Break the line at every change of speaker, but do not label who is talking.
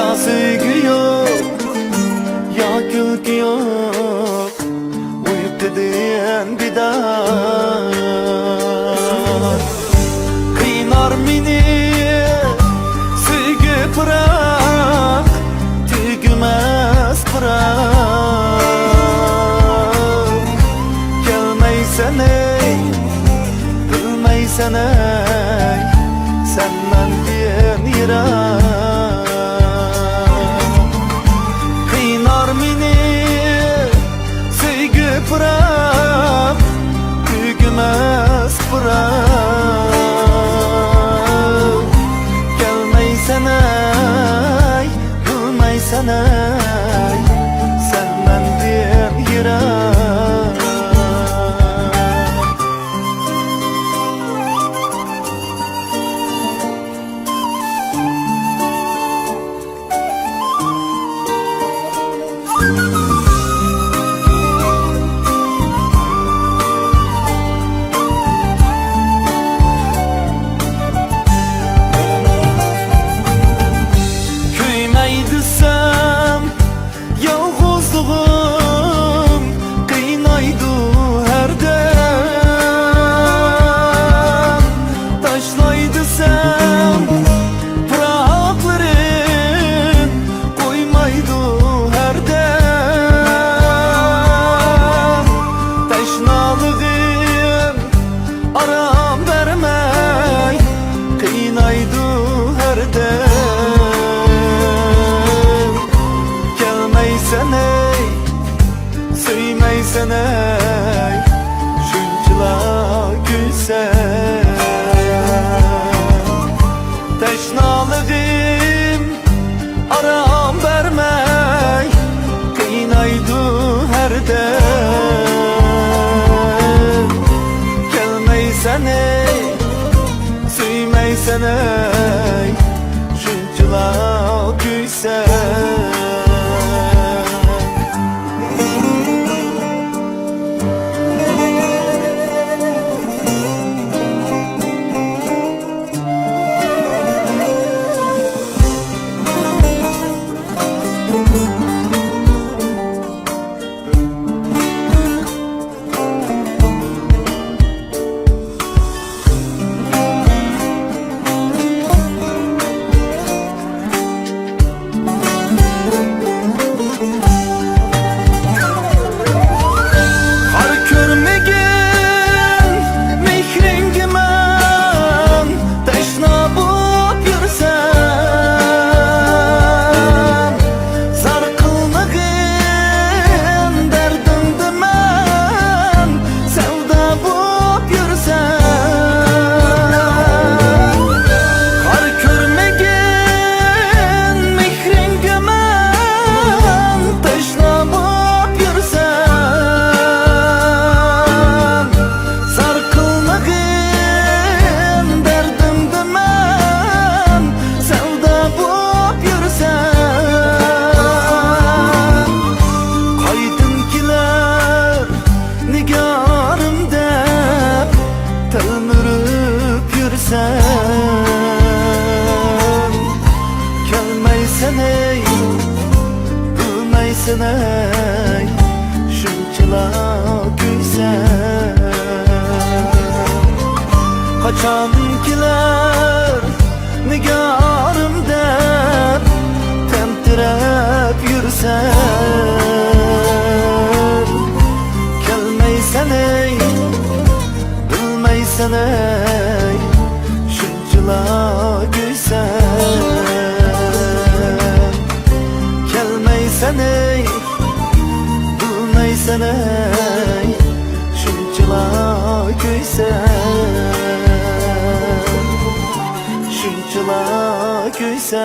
Ya sevgi yok, ya gülgü yok, uyup dediğin bir daha kıynar beni. Sevgi bırak, tügümez bırak. Gelmeysen ey, bilmeysen ey, senden bir yirak. Kıynar beni, sevgi bırak, tügümez bırak. Gelmeysen ey, bilmeysen ey, senden bir yirak. Köymeydiysem yalğızlığım, kıynaydı her dem. Taşlaydıysam pırakların, koymaydı her dem. Teşnalığım aram vermey, kıynaydı her dem. Gelmeysen ey, söymeysen ey, şunçula gülsen. Teşnalığım aram vermey, kıynaydı her dem. Gelmeysen ey, söymeysen ey, şunçula gülsen. Gelmeysen ey, bilmeysen ey, şunçala gülsen. Kaçan kiler nigarım dep, temtirep yürsen. Gelmeysen ey, bilmeysen ey, şunçala gülsen. Gelmeysen ey, bilmeysen ey, şunçala gülsen. Şunçala gülsen.